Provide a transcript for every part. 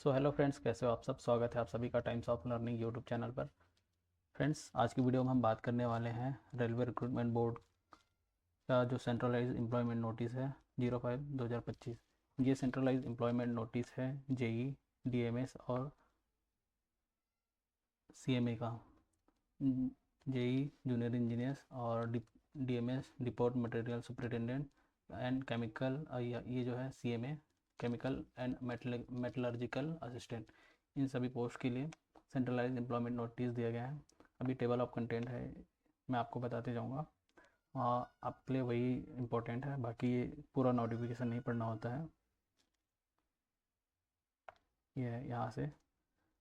So hello friends, कैसे हो आप सब। स्वागत है आप सभी का times of learning YouTube channel पर। फ्रेंड्स, आज की वीडियो में हम बात करने वाले हैं रेलवे रिक्रूटमेंट बोर्ड का जो सेंट्रलाइज एम्प्लॉयमेंट नोटिस है 05/2025। ये सेंट्रलाइज एम्प्लॉयमेंट नोटिस है जेई, डीएमएस और सीएमए का। जेई जूनियर इंजीनियर्स और DMS depot material superintendent and chemical, ये जो है CMA chemical and metallurgical assistant, इन सभी पोस्ट के लिए सेंट्रलाइज एम्प्लॉयमेंट नोटिस दिया गया है। अभी टेबल ऑफ कंटेंट है, मैं आपको बताते जाऊँगा। आपके लिए वही इम्पोर्टेंट है, बाकी ये पूरा नोटिफिकेशन नहीं पढ़ना होता है। ये है यहाँ से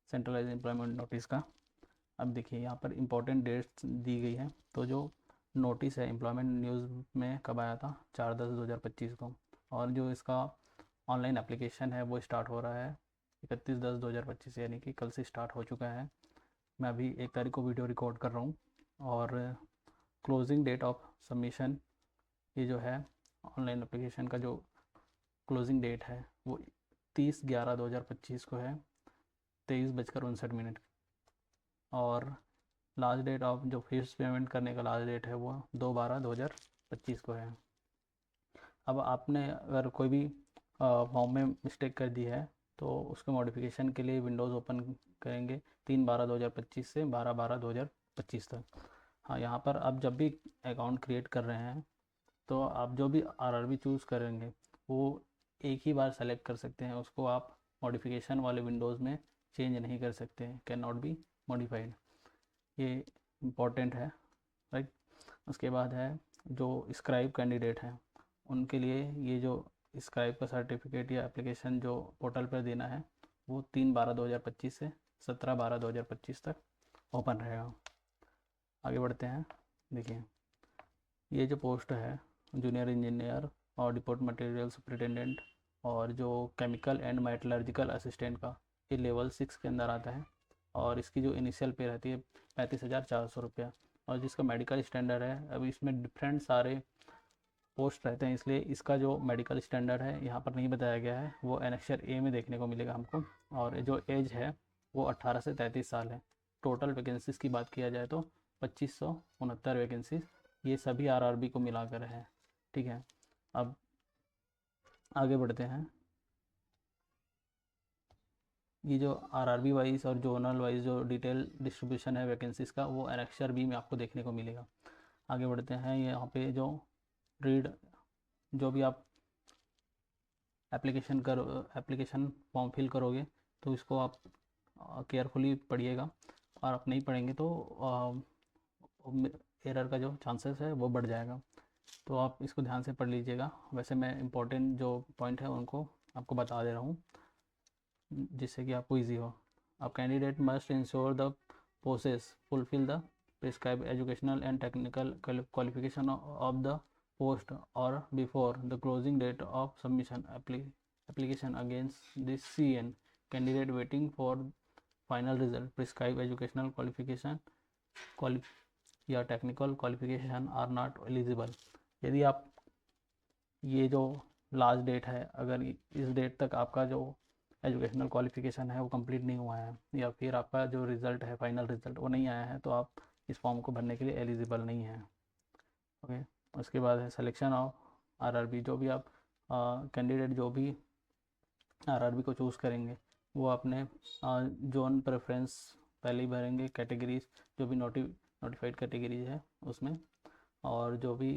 सेंट्रलाइज एम्प्लॉयमेंट नोटिस का। अब देखिए यहाँ पर इम्पोर्टेंट डेट्स दी गई है। तो जो नोटिस है एम्प्लॉयमेंट न्यूज़ में कब आया था, 4/10/2025 को। और जो इसका ऑनलाइन एप्लीकेशन है वो स्टार्ट हो रहा है 31/10/2025, यानी कि कल से स्टार्ट हो चुका है। मैं अभी 1 तारीख को वीडियो रिकॉर्ड कर रहा हूँ। और क्लोजिंग डेट ऑफ सबमिशन, ये जो है ऑनलाइन एप्लीकेशन का जो क्लोजिंग डेट है वो 30/11/2025 को है, 23:59। और लास्ट डेट ऑफ जो फीस पेमेंट करने का लास्ट डेट है वो 2/12/2025 को है। अब आपने अगर कोई भी फॉर्म में मिस्टेक कर दी है तो उसके मॉडिफिकेशन के लिए विंडोज़ ओपन करेंगे 3/12/2025 से 12/12/2025 तक। हाँ, यहाँ पर आप जब भी अकाउंट क्रिएट कर रहे हैं तो आप जो भी आरआरबी चूज़ करेंगे वो एक ही बार सेलेक्ट कर सकते हैं, उसको आप मॉडिफिकेशन वाले विंडोज़ में चेंज नहीं कर सकते हैं, कैन नॉट बी मॉडिफाइड। ये इम्पॉर्टेंट है, राइट। उसके बाद है जो स्क्राइब कैंडिडेट हैं उनके लिए ये जो स्क्राइब का सर्टिफिकेट या एप्लीकेशन जो पोर्टल पर देना है वो 3/12/2025 से 17/12/2025 तक ओपन रहेगा। आगे बढ़ते हैं। देखिए ये जो पोस्ट है जूनियर इंजीनियर और डिपोट मटेरियल सुपरिटेंडेंट और जो केमिकल एंड मेटलर्जिकल असिस्टेंट का, ये लेवल 6 के अंदर आता है। और इसकी जो इनिशियल पे रहती है 35,400 रुपया। और जिसका मेडिकल स्टैंडर्ड है, अभी इसमें डिफरेंट सारे पोस्ट रहते हैं इसलिए इसका जो मेडिकल स्टैंडर्ड है यहाँ पर नहीं बताया गया है, वो एनेक्सर ए में देखने को मिलेगा हमको। और जो एज है वो 18 से 33 साल है। टोटल वैकेंसीज़ की बात किया जाए तो 2569 वैकेंसीज ये सभी आरआरबी को मिलाकर है। ठीक है, अब आगे बढ़ते हैं। ये जो आरआरबी वाइज और जोनल वाइज जो डिटेल डिस्ट्रीब्यूशन है वैकेंसीज़ का वो एनेक्सर बी में आपको देखने को मिलेगा। आगे बढ़ते हैं। यहाँ पे जो रीड, जो भी आप एप्लीकेशन फॉर्म फिल करोगे तो इसको आप केयरफुली पढ़िएगा। और आप नहीं पढ़ेंगे तो एरर का जो चांसेस है वो बढ़ जाएगा। तो आप इसको ध्यान से पढ़ लीजिएगा। वैसे मैं इंपॉर्टेंट जो पॉइंट है उनको आपको बता दे रहा हूँ जिससे कि आपको ईजी हो। अब candidate must ensure the process fulfil the prescribe educational and technical qualification of the post or before the closing date of submission application against this CN candidate waiting for final result prescribed educational qualification quali या technical qualification are not eligible. यदि आप ये जो last date है, अगर इस date तक आपका जो एजुकेशनल क्वालिफिकेशन है वो कंप्लीट नहीं हुआ है या फिर आपका जो रिज़ल्ट है फाइनल रिज़ल्ट वो नहीं आया है तो आप इस फॉर्म को भरने के लिए एलिजिबल नहीं है। ओके। उसके बाद है सिलेक्शन ऑफ आरआरबी। जो भी आप कैंडिडेट जो भी आरआरबी को चूज़ करेंगे वो अपने जोन प्रेफरेंस पहले ही भरेंगे, कैटेगरीज जो भी नोटिफाइड कैटेगरीज है उसमें। और जो भी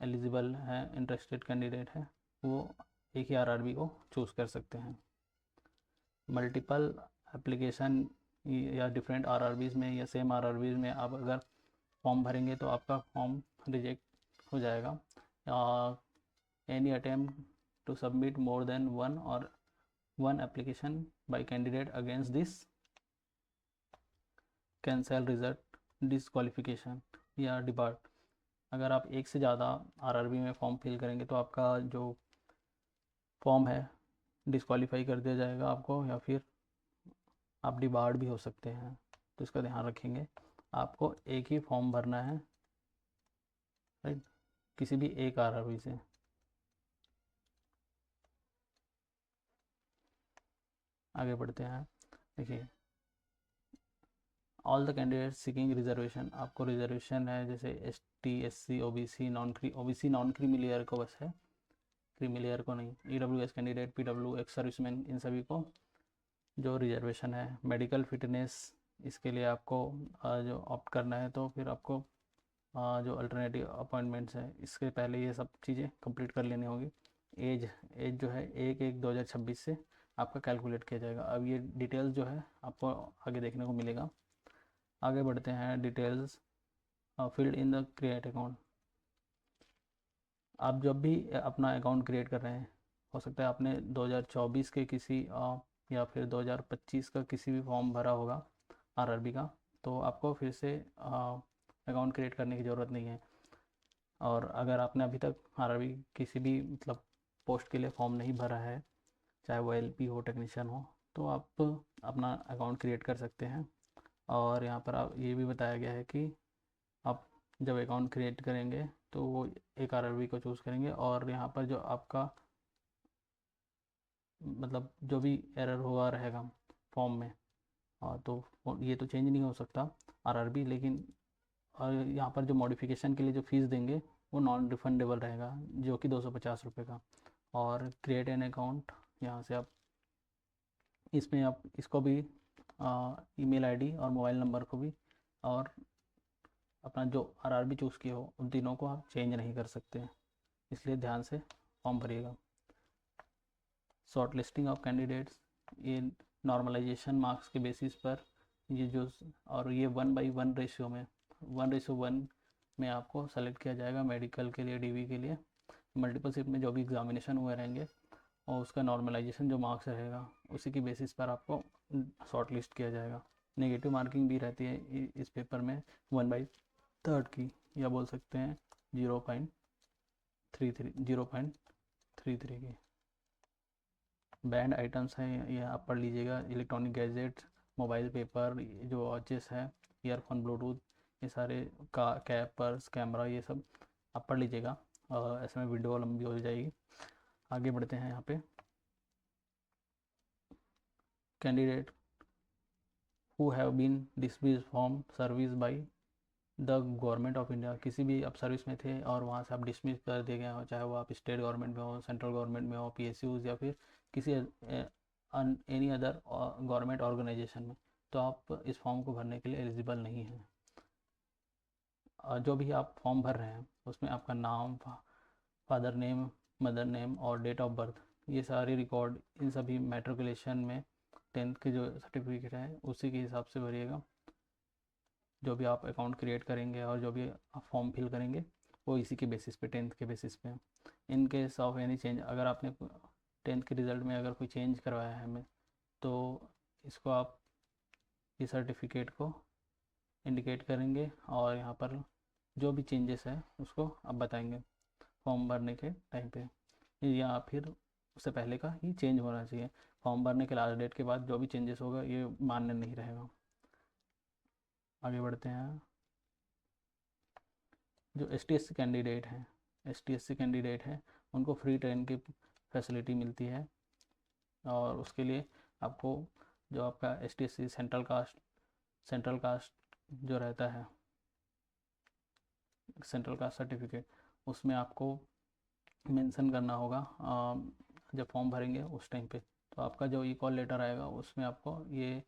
एलिजिबल है इंटरेस्टेड कैंडिडेट है वो एक ही आरआरबी को चूज़ कर सकते हैं। मल्टीपल एप्लीकेशन या डिफरेंट आरआरबीज़ में या सेम आरआरबीज़ में आप अगर फॉर्म भरेंगे तो आपका फॉर्म रिजेक्ट हो जाएगा। Any attempt to submit more than one और one application by candidate against this cancel result disqualification या डिपार्ट। अगर आप एक से ज़्यादा आरआरबी में फॉर्म फिल करेंगे तो आपका जो फॉर्म है डिसक्वालीफाई कर दिया जाएगा आपको, या फिर आप डिबार्ड भी हो सकते हैं। तो इसका ध्यान रखेंगे। आपको एक ही फॉर्म भरना है, राइट, किसी भी एक आरआरबी से। आगे बढ़ते हैं। देखिए, all the candidate seeking reservation, आपको रिजर्वेशन है जैसे ST SC OBC non creamy layer को बस है, क्रीमी लेयर को नहीं। EWS candidate, PW, ex serviceman, इन सभी को जो रिजर्वेशन है। मेडिकल फिटनेस, इसके लिए आपको जो ऑप्ट करना है तो फिर आपको जो अल्टरनेटिव अपॉइंटमेंट्स है इसके पहले ये सब चीज़ें कंप्लीट कर लेनी होगी। एज एज जो है 1/1/2026 से आपका कैलकुलेट किया जाएगा। अब ये डिटेल्स जो है आपको आगे देखने को मिलेगा। आगे बढ़ते हैं, details field in the create account. आप जब भी अपना अकाउंट क्रिएट कर रहे हैं, हो सकता है आपने 2024 के किसी या फिर 2025 का किसी भी फॉर्म भरा होगा RRB का, तो आपको फिर से अकाउंट क्रिएट करने की ज़रूरत नहीं है। और अगर आपने अभी तक RRB किसी भी मतलब पोस्ट के लिए फॉर्म नहीं भरा है, चाहे वो LP हो, टेक्नीशियन हो, तो आप अपना अकाउंट क्रिएट कर सकते हैं। और यहाँ पर आप ये भी बताया गया है कि आप जब अकाउंट क्रिएट करेंगे तो वो एक RRB को चूज़ करेंगे, और यहाँ पर जो आपका मतलब जो भी एरर हुआ रहेगा फॉर्म में, तो ये तो चेंज नहीं हो सकता RRB, लेकिन और यहाँ पर जो मॉडिफिकेशन के लिए जो फ़ीस देंगे वो नॉन रिफंडेबल रहेगा, जो कि 250 रुपये का। और क्रिएट एन अकाउंट, यहाँ से आप इसमें आप इसको भी ईमेल आईडी और मोबाइल नंबर को भी, और अपना जो RRB चूज़ किए हो उन तीनों को आप चेंज नहीं कर सकते हैं, इसलिए ध्यान से फॉर्म भरिएगा। शॉर्ट लिस्टिंग ऑफ कैंडिडेट्स, ये नॉर्मलाइजेशन मार्क्स के बेसिस पर ये जो, और ये 1/1 रेशियो में 1:1 में आपको सेलेक्ट किया जाएगा मेडिकल के लिए, DV के लिए। मल्टीपल शिफ्ट में जो भी एग्जामिनेशन हुए रहेंगे और उसका नॉर्मलाइजेशन जो मार्क्स रहेगा उसी की बेसिस पर आपको शॉर्ट लिस्ट किया जाएगा। नेगेटिव मार्किंग भी रहती है इस पेपर में 1/3 की, या बोल सकते हैं 0.33 की। बैंड आइटम्स हैं, ये आप पढ़ लीजिएगा। इलेक्ट्रॉनिक गैजेट्स, मोबाइल, पेपर, जो वॉचेस है, ईयरफोन, ब्लूटूथ, ये सारे का कैप, पर्स, कैमरा, ये सब आप पढ़ लीजिएगा, ऐसे में वीडियो लंबी हो जाएगी। आगे बढ़ते हैं। यहाँ पे candidate who have been dismissed from service by the government of India, किसी भी आप सर्विस में थे और वहाँ से आप डिसमिस कर दिए गए हो, चाहे वो आप स्टेट गवर्नमेंट में हो, सेंट्रल गवर्नमेंट में हो, PSUs, या फिर किसी एनी अदर गवर्नमेंट ऑर्गेनाइजेशन में, तो आप इस फॉर्म को भरने के लिए एलिजिबल नहीं हैं। जो भी आप फॉर्म भर रहे हैं उसमें आपका नाम, फादर नेम, मदर नेम और डेट ऑफ बर्थ, ये सारे रिकॉर्ड इन सभी मैट्रिकुलेशन में 10th के जो सर्टिफिकेट है उसी के हिसाब से भरिएगा। जो भी आप अकाउंट क्रिएट करेंगे और जो भी आप फॉर्म फिल करेंगे वो इसी के बेसिस पे, 10th के बेसिस पे। In case of any change, अगर आपने 10th के रिज़ल्ट में अगर कोई चेंज करवाया है हमें, तो इसको आप इस सर्टिफिकेट को इंडिकेट करेंगे और यहाँ पर जो भी चेंजेस है उसको आप बताएंगे फॉर्म भरने के टाइम पे, या फिर उससे पहले का ही चेंज होना चाहिए। फॉर्म भरने के लास्ट डेट के बाद जो भी चेंजेस होगा ये मान्य नहीं रहेगा। आगे बढ़ते हैं। जो ST SC कैंडिडेट हैं, ST SC कैंडिडेट हैं, उनको फ्री ट्रेन की फैसिलिटी मिलती है, और उसके लिए आपको जो आपका ST SC सेंट्रल कास्ट जो रहता है, सेंट्रल कास्ट सर्टिफिकेट, उसमें आपको मेंशन करना होगा जब फॉर्म भरेंगे उस टाइम पे। तो आपका जो E-कॉल लेटर आएगा उसमें आपको ये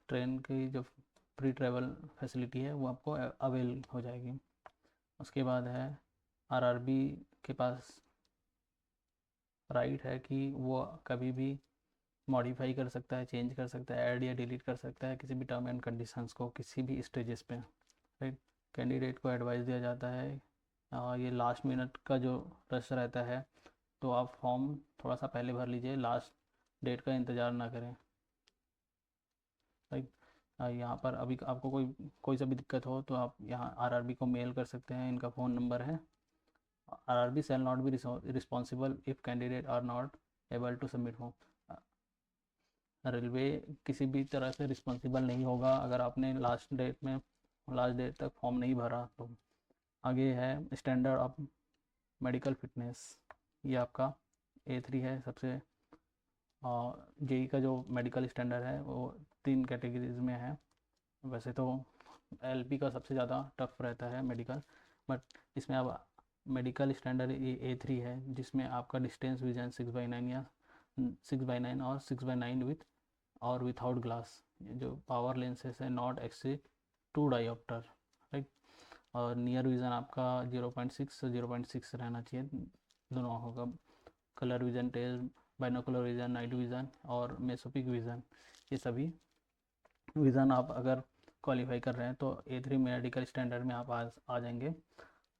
ट्रेन की जो फ्री ट्रेवल फैसिलिटी है वो आपको अवेल हो जाएगी। उसके बाद है RRB के पास राइट है कि वो कभी भी मॉडिफाई कर सकता है, चेंज कर सकता है, ऐड या डिलीट कर सकता है किसी भी टर्म एंड कंडीशंस को किसी भी स्टेजेस पे, राइट। कैंडिडेट को एडवाइस दिया जाता है, ये लास्ट मिनट का जो रश रहता है, तो आप फॉर्म थोड़ा सा पहले भर लीजिए, लास्ट डेट का इंतज़ार ना करें, राइट। यहाँ पर अभी आपको कोई सा भी दिक्कत हो तो आप यहाँ RRB को मेल कर सकते हैं, इनका फ़ोन नंबर है। RRB shall not be responsible if candidate are not able to submit form। Railway किसी भी तरह से रिस्पॉन्सिबल नहीं होगा अगर आपने लास्ट डेट तक फॉर्म नहीं भरा तो। आगे है स्टैंडर्ड ऑफ मेडिकल फिटनेस, ये आपका A3 है, सबसे जेई का जो मेडिकल स्टैंडर्ड है वो 3 कैटेगरीज में है। वैसे तो एलपी का सबसे ज़्यादा टफ रहता है मेडिकल, बट इसमें अब मेडिकल स्टैंडर्ड A3 है, जिसमें आपका डिस्टेंस विजन 6/9 या 6/9 और 6/9 विथ और विथआउट ग्लास, जो पावर लेंसेज है नॉट एक्सीड 2 डायोप्टर, राइट। और नियर विज़न आपका 0.6 से 0.6 रहना चाहिए दोनों होगा। Colour vision test, binocular vision, night vision और मेसोपिक विज़न, ये सभी विज़न आप अगर क्वालिफाई कर रहे हैं तो A3 मेडिकल स्टैंडर्ड में आप आ जाएंगे।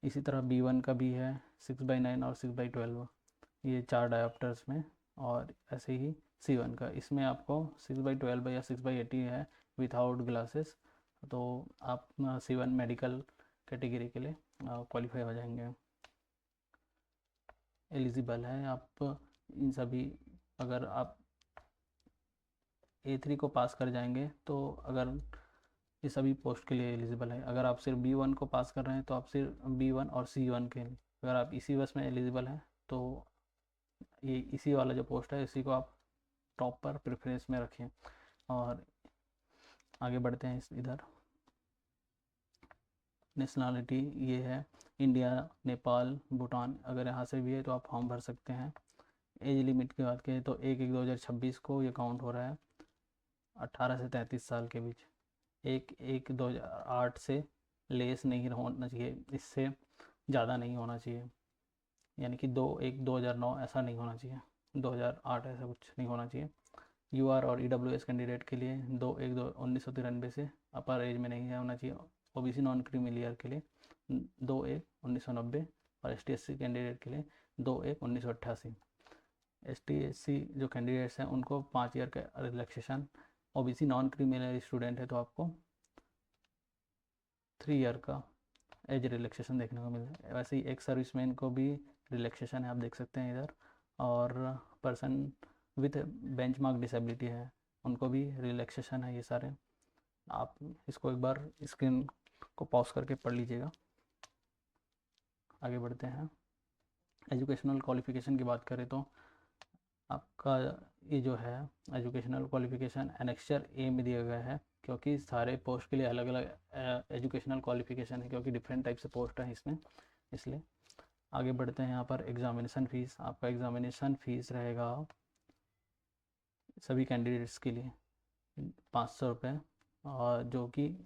इसी तरह B1 का भी है 6/9 और 6/12, ये 4 डायोप्टर्स में। और ऐसे ही C1 का, इसमें आपको 6/12 या 6/18 है विथआउट ग्लासेस, तो आप C1 मेडिकल कैटेगरी के लिए क्वालिफाई हो जाएंगे, एलिजिबल है आप इन सभी। अगर आप A3 को पास कर जाएंगे तो अगर ये सभी पोस्ट के लिए एलिजिबल है। अगर आप सिर्फ B1 को पास कर रहे हैं तो आप सिर्फ B1 और C1 के लिए, अगर आप इसी बस में एलिजिबल हैं तो ये इसी वाला जो पोस्ट है इसी को आप टॉप पर प्रेफरेंस में रखें। और आगे बढ़ते हैं इधर। नेशनलिटी ये है इंडिया, नेपाल, भूटान, अगर यहाँ से भी है तो आप फॉर्म भर सकते हैं। एज लिमिट की बात करें तो 1/1/2026 को ये काउंट हो रहा है 18 से 33 साल के बीच। 1/1/2008 से लेस नहीं होना चाहिए, इससे ज़्यादा नहीं होना चाहिए, यानी कि 2/1/2009 ऐसा नहीं होना चाहिए, 2008 ऐसा कुछ नहीं होना चाहिए। UR और EWS कैंडिडेट के लिए 2/1/1993 से अपर एज में नहीं होना चाहिए। OBC नॉन क्रीमी लेयर के लिए 2/1/1990 और ST/SC कैंडिडेट के लिए 2/1/1988। ST/SC जो कैंडिडेट्स हैं उनको 5 ईयर का relaxation, OBC non creamy layer student है तो आपको 3 ईयर का एज रिलैक्सेशन देखने को मिलता है। वैसे ही एक सर्विसमैन को भी रिलैक्सेशन है, आप देख सकते हैं इधर। और पर्सन विथ बेंचमार्क डिसेबिलिटी है उनको भी रिलैक्सेशन है, ये सारे। आप इसको एक बार स्क्रीन को पॉज करके पढ़ लीजिएगा। आगे बढ़ते हैं। एजुकेशनल क्वालिफिकेशन की बात करें तो आपका ये जो है एजुकेशनल क्वालिफिकेशन एनेक्चर A में दिया गया है, क्योंकि सारे पोस्ट के लिए अलग अलग एजुकेशनल क्वालिफिकेशन है, क्योंकि डिफरेंट टाइप से पोस्ट है इसमें, इसलिए। आगे बढ़ते हैं। यहाँ पर एग्ज़ामिनेशन फ़ीस, आपका एग्ज़ामिनेशन फ़ीस रहेगा सभी कैंडिडेट्स के लिए 500 रुपये, और जो कि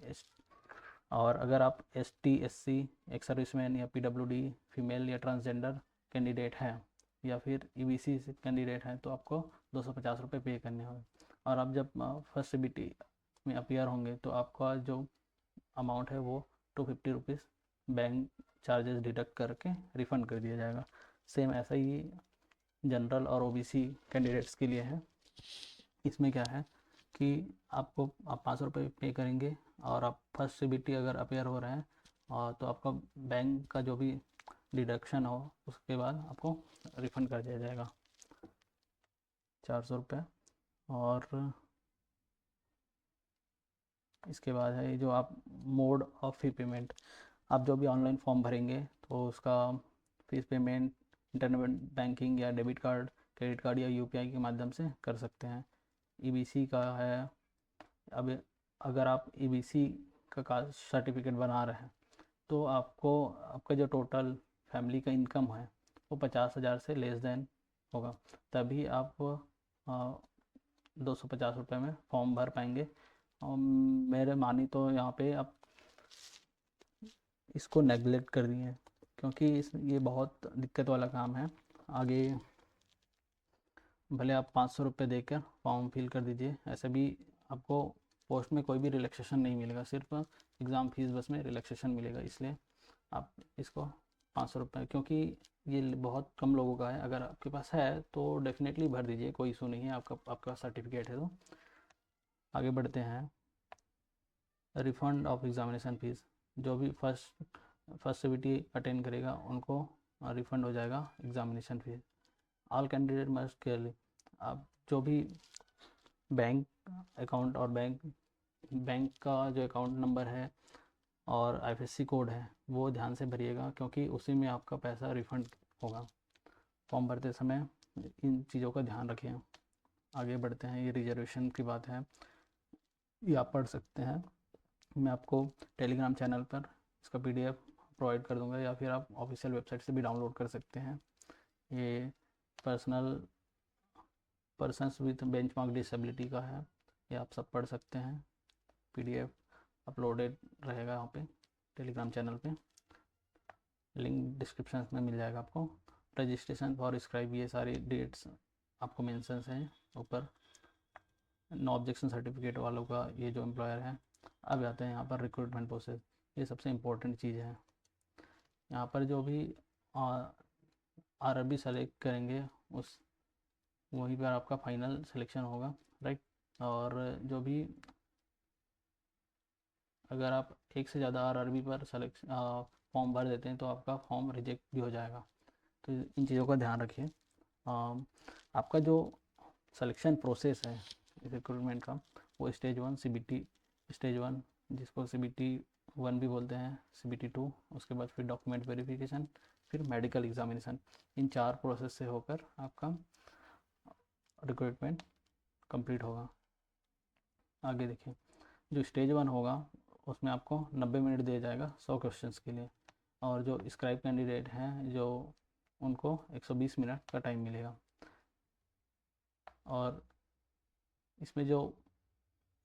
और अगर आप ST/SC, एक सर्विसमैन या PWD, फीमेल या ट्रांसजेंडर कैंडिडेट हैं या फिर EBC से कैंडिडेट हैं तो आपको 250 रुपये पे करने होंगे। और आप जब फर्स्ट CBT में अपीयर होंगे तो आपका जो अमाउंट है वो 250 रुपीज़ बैंक चार्जेस डिडक्ट करके रिफ़ंड कर दिया जाएगा। सेम ऐसा ही जनरल और OBC कैंडिडेट्स के लिए है। इसमें क्या है कि आप 500 रुपये पे करेंगे और आप फर्स्ट CBT अगर अपेयर हो रहे हैं और तो आपका बैंक का जो भी डिडक्शन हो उसके बाद आपको रिफ़ंड कर दिया जाएगा 400 रुपये। और इसके बाद है जो आप मोड ऑफ फी पेमेंट, आप जो भी ऑनलाइन फॉर्म भरेंगे तो उसका फीस पेमेंट इंटरनेट बैंकिंग या डेबिट कार्ड, क्रेडिट कार्ड या UPI के माध्यम से कर सकते हैं। EBC का है, अब अगर आप EBC का कास्ट सर्टिफिकेट बना रहे हैं तो आपको आपका जो टोटल फैमिली का इनकम है वो 50,000 से लेस देन होगा, तभी आप 250 रुपये में फॉर्म भर पाएंगे। और मेरे मानी तो यहाँ पे आप इसको नेगलेक्ट कर दिए हैं, क्योंकि ये बहुत दिक्कत वाला काम है। आगे भले आप 500 रुपये देकर फॉर्म फिल कर दीजिए, ऐसे भी आपको पोस्ट में कोई भी रिलैक्सेशन नहीं मिलेगा, सिर्फ एग्ज़ाम फीस बस में रिलैक्सेशन मिलेगा। इसलिए आप इसको 500 रुपये, क्योंकि ये बहुत कम लोगों का है, अगर आपके पास है तो डेफिनेटली भर दीजिए, कोई इशू नहीं है, आपका सर्टिफिकेट है तो। आगे बढ़ते हैं। रिफ़ंड ऑफ एग्ज़ामिनेशन फ़ीस, जो भी फर्स्ट CBT अटेंड करेगा उनको रिफ़ंड हो जाएगा examination fees. All candidate must clearly, आप जो भी बैंक अकाउंट और बैंक का जो अकाउंट नंबर है और IFSC कोड है वो ध्यान से भरिएगा, क्योंकि उसी में आपका पैसा रिफ़ंड होगा। फॉर्म भरते समय इन चीज़ों का ध्यान रखिए। आगे बढ़ते हैं। ये रिजर्वेशन की बात है, ये आप पढ़ सकते हैं। मैं आपको टेलीग्राम चैनल पर इसका PDF प्रोवाइड कर दूंगा, या फिर आप ऑफिशियल वेबसाइट से भी डाउनलोड कर सकते हैं। ये पर्सन्स विथ बेंचमार्क डिसेबिलिटी का है, ये आप सब पढ़ सकते हैं। PDF अपलोडेड रहेगा यहाँ पे टेलीग्राम चैनल पे, लिंक डिस्क्रिप्शन में मिल जाएगा आपको। रजिस्ट्रेशन फॉर स्क्राइब, ये सारी डेट्स आपको मेंशंस हैं ऊपर। नो ऑब्जेक्शन सर्टिफिकेट वालों का ये जो एम्प्लॉयर है। अब आते हैं यहाँ पर रिक्रूटमेंट प्रोसेस, ये सबसे इम्पोर्टेंट चीज़ है। यहाँ पर जो भी RRB सेलेक्ट करेंगे उस वहीं पर आपका फाइनल सिलेक्शन होगा, राइट। और जो भी अगर आप एक से ज़्यादा RRB पर फॉर्म भर देते हैं तो आपका फॉर्म रिजेक्ट भी हो जाएगा। तो इन चीज़ों का ध्यान रखिए। आपका जो सिलेक्शन प्रोसेस है रिक्रूटमेंट का, वो स्टेज 1 CBT, स्टेज 1 जिसको CBT 1 भी बोलते हैं, CBT 2, उसके बाद फिर डॉक्यूमेंट वेरिफिकेशन, फिर मेडिकल एग्जामिनेशन। इन 4 प्रोसेस से होकर आपका रिक्रूटमेंट कंप्लीट होगा। आगे देखिए, जो स्टेज 1 होगा उसमें आपको 90 मिनट दिया जाएगा 100 क्वेश्चंस के लिए, और जो स्क्राइब कैंडिडेट हैं जो उनको 120 मिनट का टाइम मिलेगा। और इसमें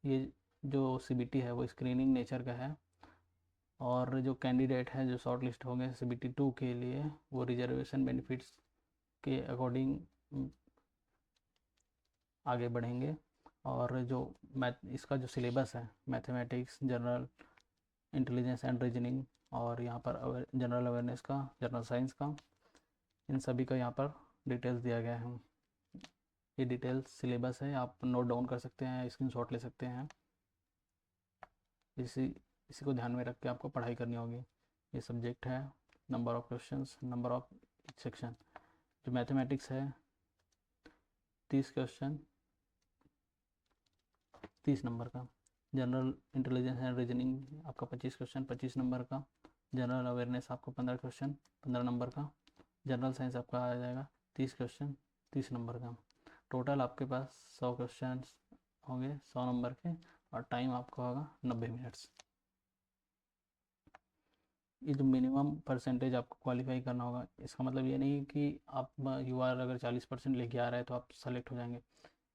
ये जो CBT है वो स्क्रीनिंग नेचर का है, और जो कैंडिडेट हैं जो शॉर्ट लिस्ट होंगे CBT 2 के लिए, वो रिजर्वेशन बेनिफिट्स के अकॉर्डिंग आगे बढ़ेंगे। और जो इसका जो सिलेबस है, mathematics, general intelligence and reasoning, और यहाँ पर जनरल अवेयरनेस का, जनरल साइंस का, इन सभी का यहाँ पर डिटेल्स दिया गया है। ये डिटेल्स सिलेबस है, आप नोट डाउन कर सकते हैं, स्क्रीनशॉट ले सकते हैं। इसी को ध्यान में रख के आपको पढ़ाई करनी होगी। ये सब्जेक्ट है, number of questions, number of section. जो मैथमेटिक्स है 30 क्वेश्चन 30 नंबर का, जनरल इंटेलिजेंस एंड रीजनिंग आपका 25 क्वेश्चन 25 नंबर का, जनरल अवेयरनेस आपको 15 क्वेश्चन 15 नंबर का, जनरल साइंस आपका आ जाएगा 30 क्वेश्चन 30 नंबर का। टोटल आपके पास 100 क्वेश्चन होंगे 100 नंबर के, और टाइम आपका होगा 90 मिनट्स। ये जो मिनिमम परसेंटेज आपको क्वालिफाई करना होगा, इसका मतलब ये नहीं कि आप UR अगर 40% लेके आ रहे हैं तो आप सेलेक्ट हो जाएंगे।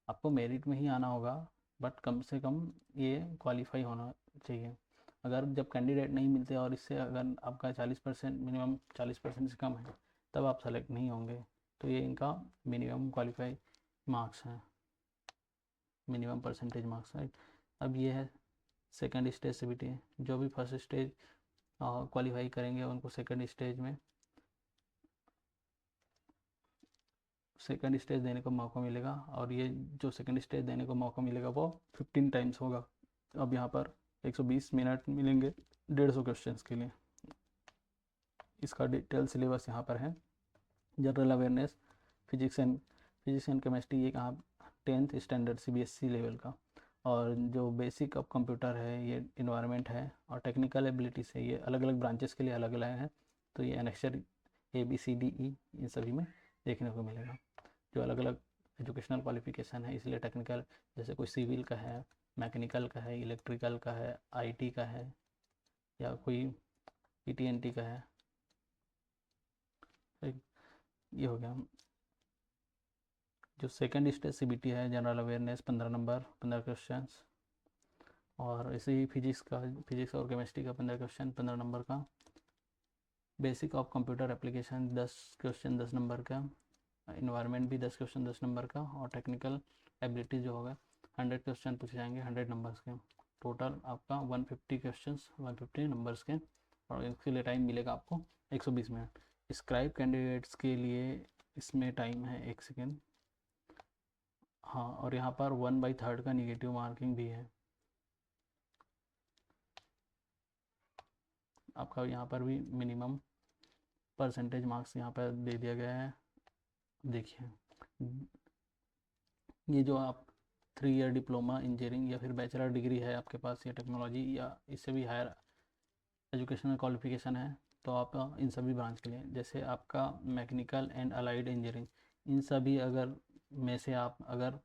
आपको मेरिट में ही आना होगा, बट कम से कम ये क्वालिफाई होना चाहिए। अगर जब कैंडिडेट नहीं मिलते और इससे अगर आपका 40% मिनिमम 40% से कम है, तब आप सेलेक्ट नहीं होंगे। तो ये इनका मिनिमम क्वालिफाई मार्क्स हैं, मिनिमम परसेंटेज मार्क्स, राइट। अब ये है सेकेंड स्टेज CBT। जो भी फर्स्ट स्टेज क्वालिफाई करेंगे उनको सेकेंड स्टेज देने का मौका मिलेगा, और ये जो सेकेंड स्टेज देने का मौका मिलेगा वो 15 टाइम्स होगा। अब यहाँ पर 120 मिनट मिलेंगे 150 क्वेश्चंस के लिए। इसका डिटेल सिलेबस यहाँ पर है। General awareness, physics and chemistry, ये कहाँ 10th स्टैंडर्ड CBSE लेवल का। और जो बेसिक ऑफ कंप्यूटर है ये इन्वायरमेंट है, और टेक्निकल एबिलिटीज़ है ये अलग अलग ब्रांचेस के लिए अलग अलग है। तो ये एनेक्चर ABCDE इन सभी में देखने को मिलेगा। जो अलग अलग एजुकेशनल क्वालिफिकेशन है, इसलिए टेक्निकल, जैसे कोई सिविल का है, मैकेनिकल का है, इलेक्ट्रिकल का है, IT का है, या कोई ETNT का है। ये हो गया। जो सेकंड स्टेज CBT है, जनरल अवेयरनेस 15 नंबर 15 क्वेश्चंस, और ऐसे ही फिजिक्स और केमिस्ट्री का 15 क्वेश्चन 15 नंबर का। Basic of computer application 10 question 10 number का, इन्वायरमेंट भी 10 क्वेश्चन 10 नंबर का, और टेक्निकल एबिलिटी जो होगा 100 क्वेश्चन पूछे जाएंगे 100 नंबर्स के। टोटल आपका 150 क्वेश्चन 150 नंबर्स के, और इसके लिए टाइम मिलेगा आपको 120 मिनट। स्क्राइब कैंडिडेट्स के लिए इसमें टाइम है 1 सेकेंड। हाँ, और यहाँ पर 1/3 का निगेटिव मार्किंग भी है आपका। यहाँ पर भी मिनिमम परसेंटेज मार्क्स यहाँ पर दे दिया गया है। देखिए, ये जो आप 3 ईयर डिप्लोमा इंजीनियरिंग या फिर बैचलर डिग्री है आपके पास, या टेक्नोलॉजी या इससे भी हायर एजुकेशनल क्वालिफिकेशन है, तो आप इन सभी ब्रांच के लिए, जैसे आपका मैकेनिकल एंड अलाइड इंजीनियरिंग, इन सभी अगर में से आप अगर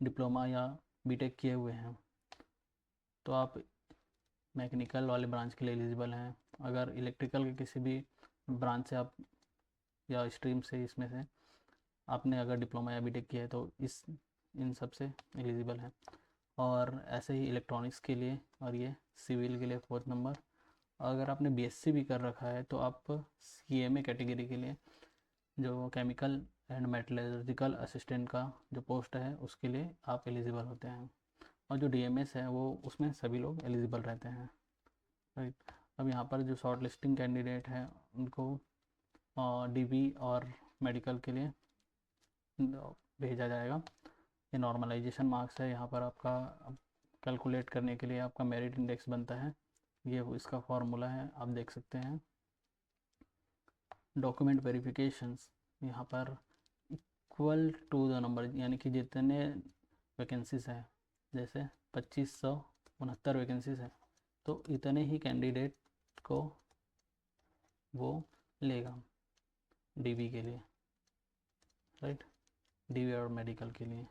डिप्लोमा या बीटेक किए हुए हैं तो आप मैकेनिकल वाले ब्रांच के लिए एलिजिबल हैं। अगर इलेक्ट्रिकल के किसी भी ब्रांच से आप या स्ट्रीम से इसमें से आपने अगर डिप्लोमा या बीटेक किया है तो इन सब से एलिजिबल हैं। और ऐसे ही इलेक्ट्रॉनिक्स के लिए और ये सिविल के लिए 4th नंबर। अगर आपने बीएससी भी कर रखा है तो आप सीएमए कैटेगरी के लिए जो केमिकल एंड मेटलर्जिकल असिस्टेंट का जो पोस्ट है उसके लिए आप एलिजिबल होते हैं। और जो डीएमएस है वो उसमें सभी लोग एलिजिबल रहते हैं, राइट। अब यहाँ पर जो शॉर्ट लिस्टिंग कैंडिडेट हैं उनको डीबी और मेडिकल के लिए भेजा जाएगा। ये नॉर्मलाइजेशन मार्क्स है, यहाँ पर आपका कैलकुलेट करने के लिए आपका मेरिट इंडेक्स बनता है, ये इसका फॉर्मूला है, आप देख सकते हैं। डॉक्यूमेंट वेरिफिकेशंस यहाँ पर इक्वल टू द नंबर, यानी कि जितने वैकेंसीज हैं, जैसे 2569 वैकेंसीज हैं तो इतने ही कैंडिडेट को वो लेगा डीबी के लिए, राइट। डीबी और मेडिकल के लिए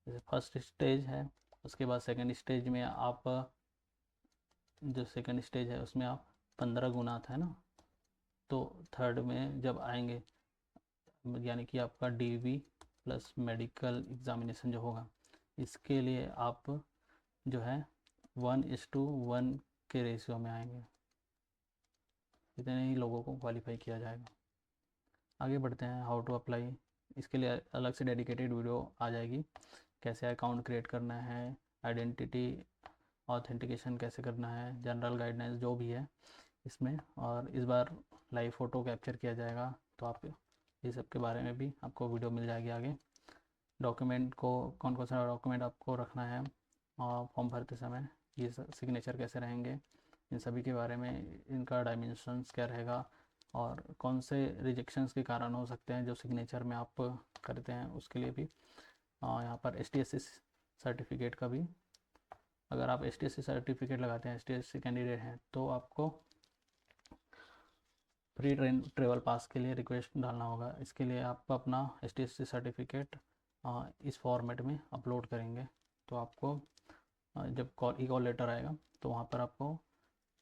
जैसे फर्स्ट स्टेज है, उसके बाद सेकंड स्टेज में आप जो सेकंड स्टेज है उसमें आप 15 गुना था ना, तो थर्ड में जब आएंगे यानी कि आपका डीबी प्लस मेडिकल एग्जामिनेशन जो होगा इसके लिए आप जो है 1:1 के रेशियो में आएंगे, इतने ही लोगों को क्वालिफाई किया जाएगा। आगे बढ़ते हैं, हाउ टू अप्लाई। इसके लिए अलग से डेडिकेटेड वीडियो आ जाएगी, कैसे अकाउंट क्रिएट करना है, आइडेंटिटी ऑथेंटिकेशन कैसे करना है, जनरल गाइडलाइंस जो भी है इसमें। और इस बार लाइव फ़ोटो कैप्चर किया जाएगा, तो आप ये सब के बारे में भी आपको वीडियो मिल जाएगी आगे। डॉक्यूमेंट को कौन कौन सा डॉक्यूमेंट आपको रखना है और फॉर्म भरते समय, ये सिग्नेचर कैसे रहेंगे, इन सभी के बारे में, इनका डायमेंशंस क्या रहेगा और कौन से रिजेक्शंस के कारण हो सकते हैं जो सिग्नेचर में आप करते हैं, उसके लिए भी यहाँ पर STSC सर्टिफिकेट का भी, अगर आप STSC सर्टिफिकेट लगाते हैं, STSC कैंडिडेट हैं, तो आपको फ्री ट्रेवल पास के लिए रिक्वेस्ट डालना होगा। इसके लिए आप अपना STSC सर्टिफिकेट इस फॉर्मेट में अपलोड करेंगे, तो आपको जब कॉल लेटर आएगा तो वहाँ पर आपको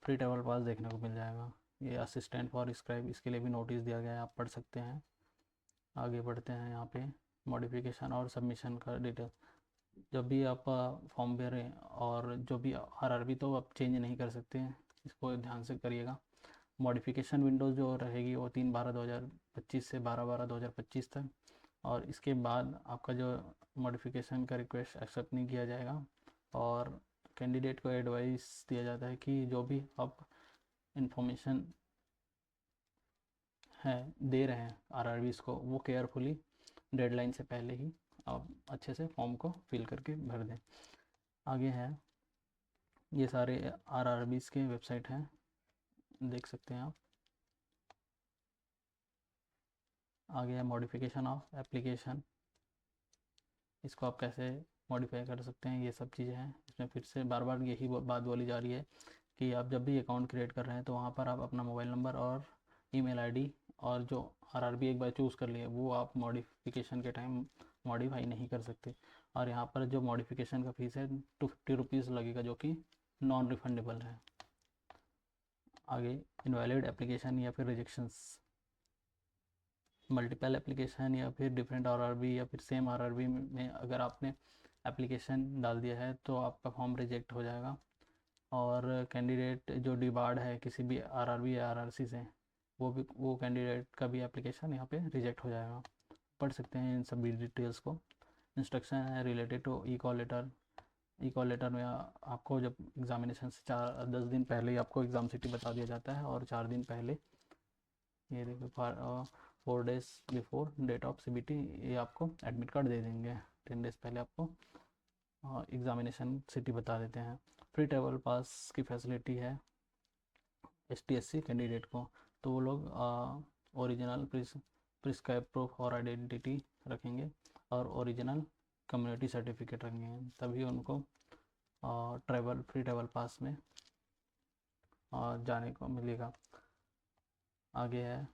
फ्री ट्रेवल पास देखने को मिल जाएगा। ये असिस्टेंट फॉर स्क्राइब, इसके लिए भी नोटिस दिया गया है, आप पढ़ सकते हैं। आगे बढ़ते हैं, यहाँ पे मॉडिफिकेशन और सबमिशन का डिटेल। जब भी आप फॉर्म भरें, और जो भी RRB तो आप चेंज नहीं कर सकते हैं, इसको ध्यान से करिएगा। मॉडिफिकेशन विंडोज़ जो रहेगी वो 3/12/2025 से 12/12/2025 तक, और इसके बाद आपका जो मॉडिफिकेशन का रिक्वेस्ट एक्सेप्ट नहीं किया जाएगा। और कैंडिडेट को एडवाइस दिया जाता है कि जो भी आप इंफॉर्मेशन है दे रहे हैं RRBs को, वो केयरफुली डेडलाइन से पहले ही आप अच्छे से फॉर्म को फिल करके भर दें। आगे है, ये सारे RRBs के वेबसाइट हैं, देख सकते हैं आप। आगे है मॉडिफिकेशन ऑफ एप्लीकेशन, इसको आप कैसे मॉडिफाई कर सकते हैं, ये सब चीज़ें हैं इसमें। फिर से बार बार यही बात बोली जा रही है कि आप जब भी अकाउंट क्रिएट कर रहे हैं तो वहाँ पर आप अपना मोबाइल नंबर और ईमेल आईडी और जो RRB एक बार चूज़ कर लिए वो आप मॉडिफिकेशन के टाइम मॉडिफाई नहीं कर सकते। और यहाँ पर जो मॉडिफिकेशन का फीस है 250 रुपीज़ लगेगा, जो कि नॉन रिफंडेबल है। आगे इनवैलिड एप्लीकेशन या फिर रिजेक्शंस, मल्टीपल एप्लीकेशन या फिर डिफरेंट RRB या फिर सेम RRB में अगर आपने एप्लीकेशन डाल दिया है तो आपका फॉर्म रिजेक्ट हो जाएगा। और कैंडिडेट जो डिबार्ड है किसी भी RRB या RRC से, वो कैंडिडेट का भी एप्लीकेशन यहाँ पे रिजेक्ट हो जाएगा। पढ़ सकते हैं इन सभी डिटेल्स को। इंस्ट्रक्शन है related to e call letter. E call letter में आपको जब एग्जामिनेशन से 10 दिन पहले ही आपको एग्ज़ाम सिटी बता दिया जाता है, और 4 दिन पहले, ये देखो 4 days before date of CBT ये आपको एडमिट कार्ड दे देंगे। 10 डेज़ पहले आपको एग्ज़ामिनेशन सिटी बता देते हैं। फ्री ट्रेवल पास की फैसिलिटी है STSC कैंडिडेट को, तो वो लोग ओरिजिनल प्रिस्क्राइब प्रूफ और आइडेंटिटी रखेंगे और ओरिजिनल कम्युनिटी सर्टिफिकेट रखेंगे, तभी उनको फ्री ट्रेवल पास में जाने को मिलेगा। आगे है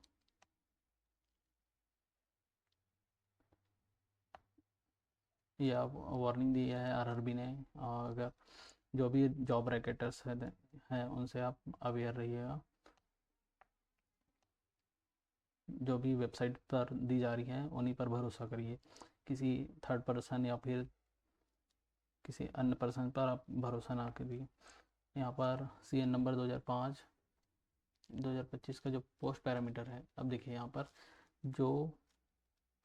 ये आप वार्निंग दी है आरआरबी ने। अगर जो भी जॉब रैकेटर्स हैं उनसे आप अवेयर रहिएगा। जो भी वेबसाइट पर दी जा रही है उन्हीं पर भरोसा करिए, किसी थर्ड पर्सन या फिर किसी अन्य पर्सन पर आप भरोसा ना करिए। यहाँ पर CN नंबर 2025 का जो पोस्ट पैरामीटर है, अब देखिए यहाँ पर जो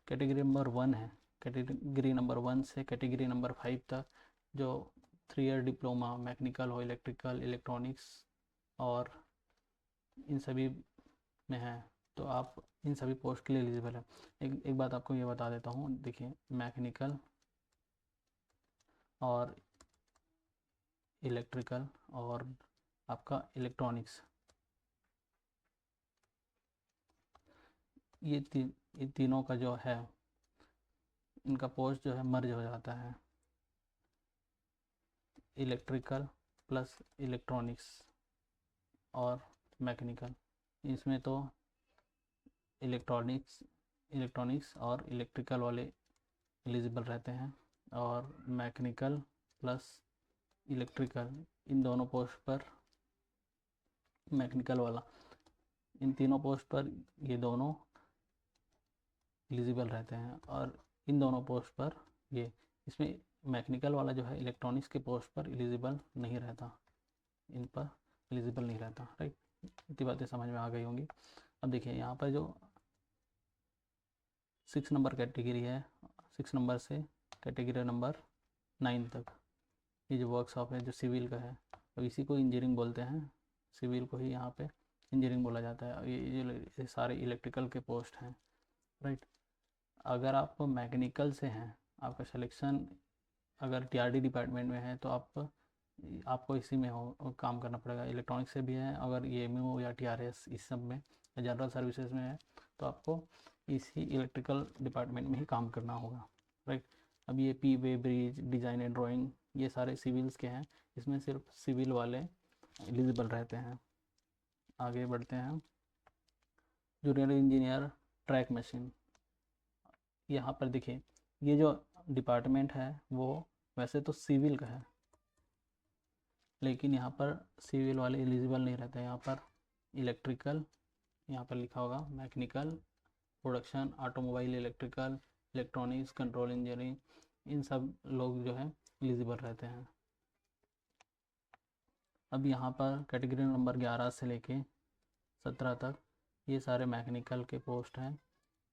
कैटेगरी नंबर 1 है, कैटेगरी नंबर 1 से कैटेगरी नंबर 5 तक जो 3 ईयर डिप्लोमा मैकेनिकल हो, इलेक्ट्रिकल, इलेक्ट्रॉनिक्स और इन सभी में है, तो आप इन सभी पोस्ट के लिए एलिजिबल है। एक बात आपको ये बता देता हूँ, देखिए मैकेनिकल और इलेक्ट्रिकल और आपका इलेक्ट्रॉनिक्स, ये तीनों का जो है इनका पोस्ट जो है मर्ज हो जाता है। इलेक्ट्रिकल प्लस इलेक्ट्रॉनिक्स और मैकेनिकल, इसमें तो इलेक्ट्रॉनिक्स और इलेक्ट्रिकल वाले एलिजिबल रहते हैं, और मैकेनिकल प्लस इलेक्ट्रिकल इन दोनों पोस्ट पर, मैकेनिकल वाला इन तीनों पोस्ट पर ये दोनों एलिजिबल रहते हैं, और इन दोनों पोस्ट पर ये, इसमें मैकेनिकल वाला जो है इलेक्ट्रॉनिक्स के पोस्ट पर एलिजिबल नहीं रहता, इन पर एलिजिबल नहीं रहता। राइट, इतनी बातें समझ में आ गई होंगी। अब देखिए यहाँ पर जो 6 नंबर कैटेगरी है, 6 नंबर से कैटेगरी नंबर 9 तक, ये जो वर्कशॉप है जो सिविल का है, अब इसी को इंजीनियरिंग बोलते हैं, सिविल को ही यहाँ पे इंजीनियरिंग बोला जाता है। ये सारे इलेक्ट्रिकल के पोस्ट हैं। राइट, अगर आप मैकेनिकल से हैं, आपका सिलेक्शन अगर TRD डिपार्टमेंट में है तो आपको इसी में काम करना पड़ेगा। इलेक्ट्रॉनिक्स से भी है, अगर EMU या TRS इस सब में, जनरल सर्विसेज में है, तो आपको इसी इलेक्ट्रिकल डिपार्टमेंट में ही काम करना होगा। राइट, अब ये वे ब्रिज डिज़ाइन एंड ड्राइंग ये सारे सिविल्स के हैं, इसमें सिर्फ सिविल वाले एलिजिबल रहते हैं। आगे बढ़ते हैं, जूनियर इंजीनियर ट्रैक मशीन। यहाँ पर देखिए ये जो डिपार्टमेंट है वो वैसे तो सिविल का है, लेकिन यहाँ पर सिविल वाले एलिजिबल नहीं रहते। यहाँ पर इलेक्ट्रिकल, यहाँ पर लिखा होगा mechanical, production, automobile, electrical, electronics, control engineering, इन सब लोग जो है एलिजिबल रहते हैं। अब यहाँ पर कैटेगरी नंबर 11 से लेके 17 तक ये सारे मैकेनिकल के पोस्ट हैं,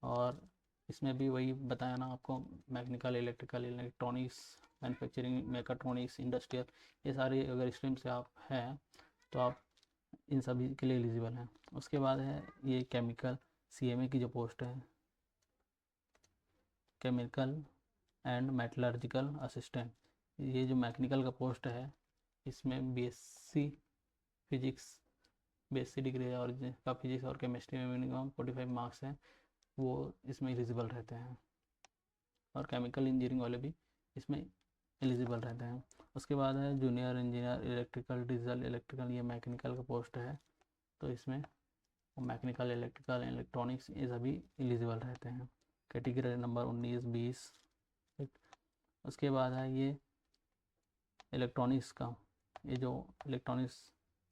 और इसमें भी वही बताया ना आपको, mechanical, electrical, electronics, manufacturing, mechatronics, industrial, ये सारे अगर स्ट्रीम से आप हैं तो आप इन सभी के लिए एलिजिबल हैं। उसके बाद है ये केमिकल CMA की जो पोस्ट है, केमिकल एंड मेटलर्जिकल असिस्टेंट, ये जो मैकेनिकल का पोस्ट है इसमें BSc फिजिक्स, BSc डिग्री है और जिसका फिजिक्स और केमिस्ट्री में मिनिमम 45 मार्क्स हैं वो इसमें एलिजिबल रहते हैं, और केमिकल इंजीनियरिंग वाले भी इसमें एलिजिबल रहते हैं। उसके बाद है junior engineer electrical, diesel, electrical, ये मैकेनिकल का पोस्ट है, तो इसमें मैकेनिकल, इलेक्ट्रिकल, इलेक्ट्रॉनिक्स ये सभी एलिजिबल रहते हैं, कैटेगरी नंबर 19, 20। उसके बाद है ये इलेक्ट्रॉनिक्स का, ये जो electronics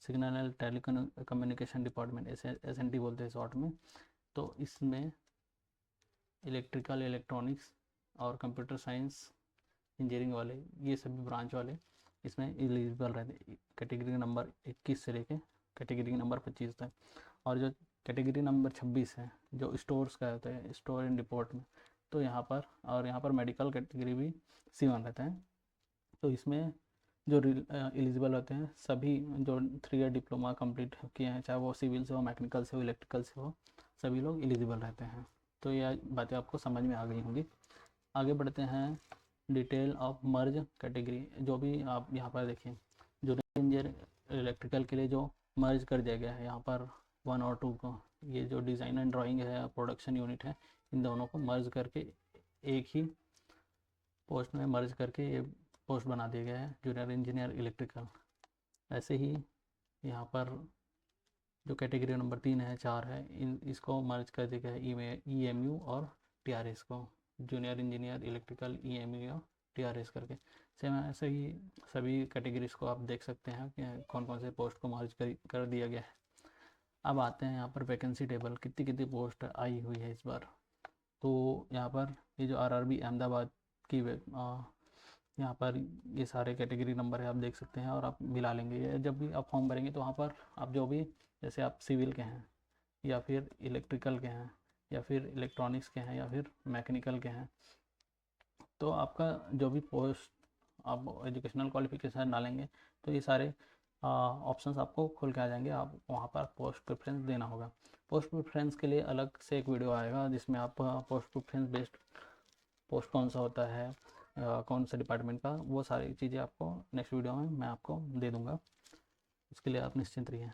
signal and telecommunication department, SNT बोलते हैं शॉर्ट में, तो इसमें इलेक्ट्रिकल, इलेक्ट्रॉनिक्स और कंप्यूटर साइंस इंजीनियरिंग वाले, ये सभी ब्रांच वाले इसमें एलिजिबल रहते हैं, कैटेगरी नंबर 21 से लेके कैटेगरी नंबर 25 तक। और जो कैटेगरी नंबर 26 है जो स्टोर्स का होता है, स्टोर एंड डिपोर्ट में, तो यहाँ पर मेडिकल कैटेगरी भी C1 रहता है, तो इसमें जो एलिजिबल होते हैं सभी जो 3 ईयर डिप्लोमा कंप्लीट किए हैं, चाहे वो सिविल से हो, मैकेनिकल से हो, इलेक्ट्रिकल से हो, सभी लोग एलिजिबल रहते हैं। तो ये बातें आपको समझ में आ गई होंगी। आगे बढ़ते हैं, डिटेल ऑफ मर्ज कैटेगरी, जो भी आप यहाँ पर देखिए, जूनियर इंजीनियर इलेक्ट्रिकल के लिए जो मर्ज कर दिया गया है यहाँ पर 1 और 2 को, ये जो डिज़ाइन एंड ड्राइंग है, प्रोडक्शन यूनिट है, इन दोनों को मर्ज करके एक ही पोस्ट में मर्ज करके ये पोस्ट बना दिया गया है, जूनियर इंजीनियर इलेक्ट्रिकल। ऐसे ही यहाँ पर जो कैटेगरी नंबर 3 है, 4 है, इसको मर्ज कर दिया गया है EMU और TRS को, junior engineer electrical, EMU TRS करके। सेम ऐसे ही सभी कैटेगरीज को आप देख सकते हैं कि कौन कौन से पोस्ट को मर्ज कर दिया गया है। अब आते हैं यहाँ पर वैकेंसी टेबल, कितनी कितनी पोस्ट आई हुई है इस बार। तो यहाँ पर ये जो RRB अहमदाबाद की यहाँ पर ये सारे कैटेगरी नंबर है, आप देख सकते हैं और आप मिला लेंगे। ये जब भी आप फॉर्म भरेंगे तो वहाँ पर आप जो भी, जैसे आप सिविल के हैं या फिर इलेक्ट्रिकल के हैं या फिर इलेक्ट्रॉनिक्स के हैं या फिर मैकेनिकल के हैं, तो आपका जो भी पोस्ट आप एजुकेशनल क्वालिफिकेशन डालेंगे तो ये सारे ऑप्शंस आपको खुल के आ जाएंगे। आप वहाँ पर पोस्ट प्रेफरेंस देना होगा। पोस्ट प्रेफरेंस के लिए अलग से एक वीडियो आएगा जिसमें आप पोस्ट प्रेफरेंस बेस्ड पोस्ट कौन सा होता है, कौन सा डिपार्टमेंट का, वो सारी चीज़ें आपको नेक्स्ट वीडियो में मैं आपको दे दूँगा। उसके लिए आप निश्चिंत रहिए।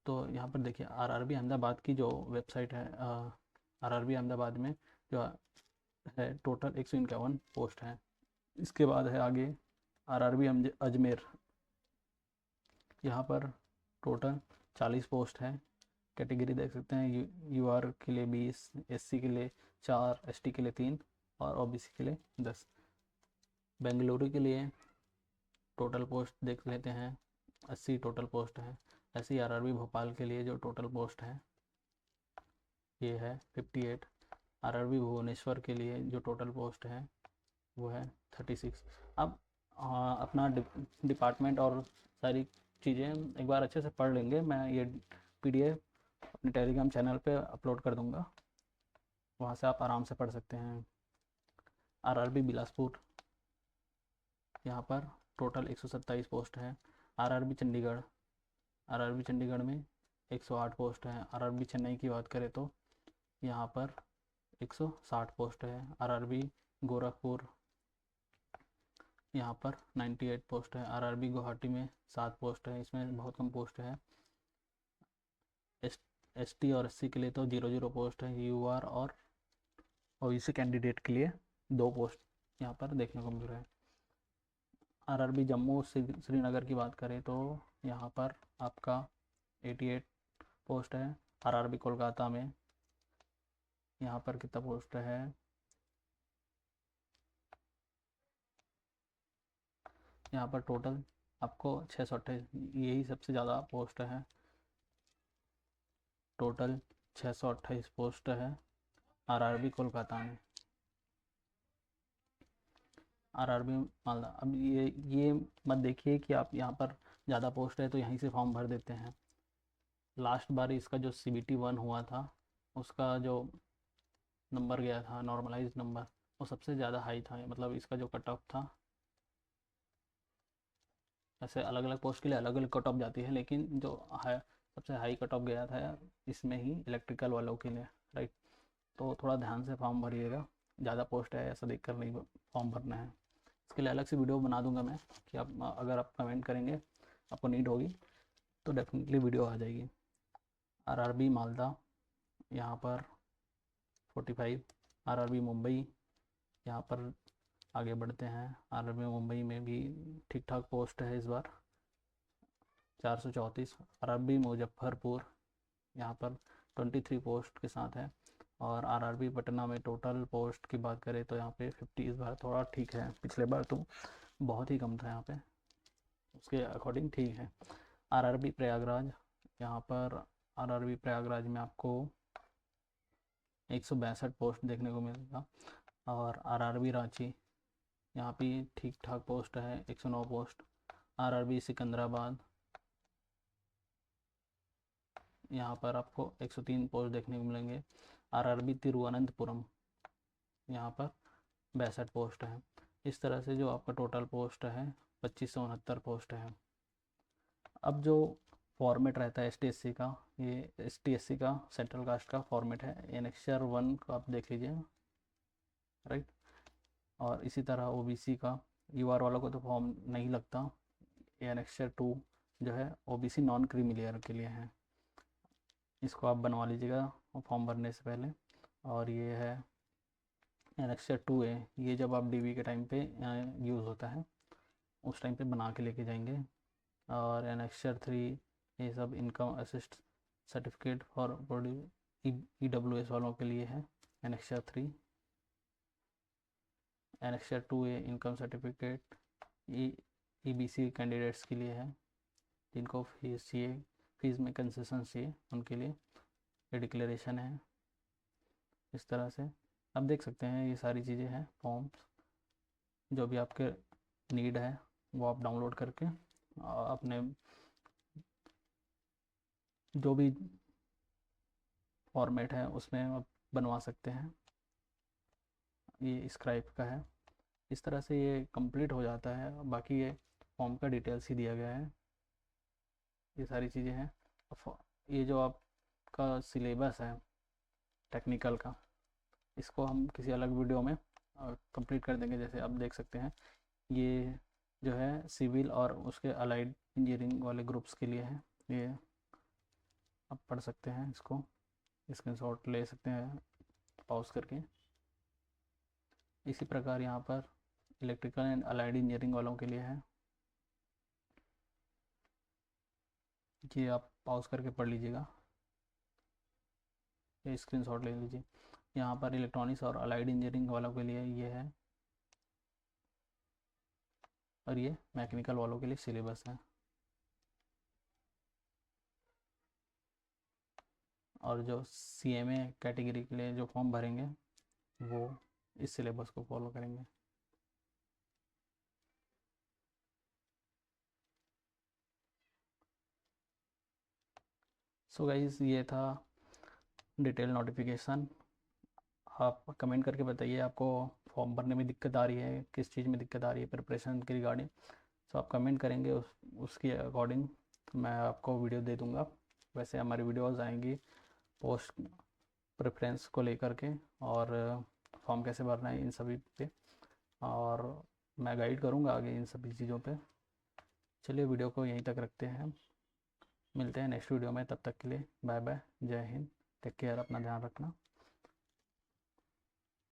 तो यहाँ पर देखिए RRB अहमदाबाद की जो वेबसाइट है, RRB अहमदाबाद में जो है टोटल 151 पोस्ट है। इसके बाद है आगे RRB अजमेर, यहाँ पर टोटल 40 पोस्ट है। कैटेगरी देख सकते हैं, UR के लिए 20, SC के लिए 4, ST के लिए 3 और OBC के लिए 10। बेंगलुरु के लिए टोटल पोस्ट देख लेते हैं, 80 टोटल पोस्ट है। ऐसे ही RRB भोपाल के लिए जो टोटल पोस्ट है ये है 58। RRB भुवनेश्वर के लिए जो टोटल पोस्ट है वो है 36। अब अपना डिपार्टमेंट और सारी चीज़ें एक बार अच्छे से पढ़ लेंगे। मैं ये PDF अपने टेलीग्राम चैनल पे अपलोड कर दूँगा, वहाँ से आप आराम से पढ़ सकते हैं। RRB बिलासपुर, यहाँ पर टोटल 127 पोस्ट है। RRB चंडीगढ़, RRB चंडीगढ़ में 108 पोस्ट है। RRB चेन्नई की बात करें तो यहाँ पर 160 पोस्ट है। RRB गोरखपुर, यहाँ पर 98 पोस्ट है। RRB गुवाहाटी में 7 पोस्ट है, इसमें बहुत कम पोस्ट है। ST और SC के लिए तो 0 पोस्ट है। UR और OBC कैंडिडेट के लिए 2 पोस्ट यहाँ पर देखने को मिल रहा है। RRB जम्मू श्रीनगर की बात करें तो यहाँ पर आपका 88 पोस्ट है। RRB कोलकाता में यहाँ पर कितना पोस्ट है, यहाँ पर टोटल आपको 628, यही सबसे ज़्यादा पोस्ट है। टोटल 628 पोस्ट है RRB कोलकाता में। RRB मालदा, अब ये मत देखिए कि आप यहाँ पर ज़्यादा पोस्ट है तो यहीं से फॉर्म भर देते हैं। लास्ट बार इसका जो CBT 1 हुआ था उसका जो नंबर गया था, नॉर्मलाइज नंबर, वो सबसे ज़्यादा हाई था। मतलब इसका जो कट ऑफ था, ऐसे अलग अलग पोस्ट के लिए अलग अलग कट ऑफ जाती है, लेकिन जो सबसे हाई कट ऑफ गया था इसमें ही इलेक्ट्रिकल वालों के लिए, राइट। तो थोड़ा ध्यान से फॉर्म भरिएगा, ज़्यादा पोस्ट है ऐसा देख कर नहीं फॉर्म भरना है। इसके लिए अलग से वीडियो बना दूंगा मैं कि आप अगर आप कमेंट करेंगे, आपको नीड होगी तो डेफिनेटली वीडियो आ जाएगी। RRB मालदा यहाँ पर 45। RRB मुंबई, यहाँ पर आगे बढ़ते हैं। RRB मुंबई में भी ठीक ठाक पोस्ट है इस बार, 434। RRB मुजफ्फरपुर, यहाँ पर 23 पोस्ट के साथ है। और RRB पटना में टोटल पोस्ट की बात करें तो यहाँ पे 50 इस बार थोड़ा ठीक है, पिछले बार तो बहुत ही कम था यहाँ पे, उसके अकॉर्डिंग ठीक है। RRB प्रयागराज, यहाँ पर RRB प्रयागराज में आपको 162 पोस्ट देखने को मिलेगा। और RRB रांची, यहाँ पे ठीक ठाक पोस्ट है, 109 पोस्ट। RRB सिकंदराबाद, यहाँ पर आपको 103 पोस्ट देखने को मिलेंगे। RRB तिरुवनंतपुरम, यहाँ पर 62 पोस्ट है। इस तरह से जो आपका टोटल पोस्ट है 2569 पोस्ट है। अब जो फॉर्मेट रहता है ST/SC का, ये ST/SC का सेंट्रल कास्ट का फॉर्मेट है। एनेक्चर 1 को आप देख लीजिए, राइट। और इसी तरह OBC का, UR वालों को तो फॉर्म नहीं लगता। एनेक्चर 2 जो है OBC नॉन क्रीमी लेयर के लिए है, इसको आप बनवा लीजिएगा फॉर्म भरने से पहले। और ये है एनेक्चर 2A, ये जब आप DV के टाइम पे यूज़ होता है उस टाइम पे बना के लेके जाएंगे। और एनेक्चर 3 ये सब income assist certificate for EWS वालों के लिए है, annexure 3। Annexure 2A income certificate EBC candidates के लिए है, जिनको फीस चाहिए, फीस में कंसेशन चाहिए, उनके लिए ये डिक्लेरेशन है। इस तरह से आप देख सकते हैं ये सारी चीज़ें हैं, फॉर्म्स जो भी आपके नीड है वो आप डाउनलोड करके अपने जो भी फॉर्मेट है उसमें आप बनवा सकते हैं। ये स्क्राइब का है। इस तरह से ये कंप्लीट हो जाता है। बाकी ये फॉर्म का डिटेल्स ही दिया गया है, ये सारी चीज़ें हैं। ये जो आपका सिलेबस है टेक्निकल का, इसको हम किसी अलग वीडियो में कंप्लीट कर देंगे। जैसे आप देख सकते हैं ये जो है सिविल और उसके अलाइड इंजीनियरिंग वाले ग्रुप्स के लिए है। ये आप पढ़ सकते हैं, इसको स्क्रीनशॉट ले सकते हैं पॉज करके। इसी प्रकार यहाँ पर इलेक्ट्रिकल एंड अलाइड इंजीनियरिंग वालों के लिए है, ये आप पॉज करके पढ़ लीजिएगा, ये स्क्रीनशॉट ले लीजिए। यहाँ पर इलेक्ट्रॉनिक्स और अलाइड इंजीनियरिंग वालों के लिए ये है, और ये मैकेनिकल वालों के लिए सिलेबस है। और जो CMA कैटेगरी के लिए जो फॉर्म भरेंगे वो इस सिलेबस को फॉलो करेंगे। सो गाइस ये था डिटेल नोटिफिकेशन। आप कमेंट करके बताइए आपको फॉर्म भरने में दिक्कत आ रही है, किस चीज़ में दिक्कत आ रही है प्रिपरेशन के रिगार्डिंग। सो आप कमेंट करेंगे, उसके अकॉर्डिंग मैं आपको वीडियो दे दूँगा। वैसे हमारी वीडियोज़ आएंगी पोस्ट प्रेफरेंस को लेकर के, और फॉर्म कैसे भरना है इन सभी पे, और मैं गाइड करूँगा आगे इन सभी चीज़ों पे। चलिए वीडियो को यहीं तक रखते हैं, मिलते हैं नेक्स्ट वीडियो में। तब तक के लिए बाय बाय, जय हिंद, टेक केयर, अपना ध्यान रखना।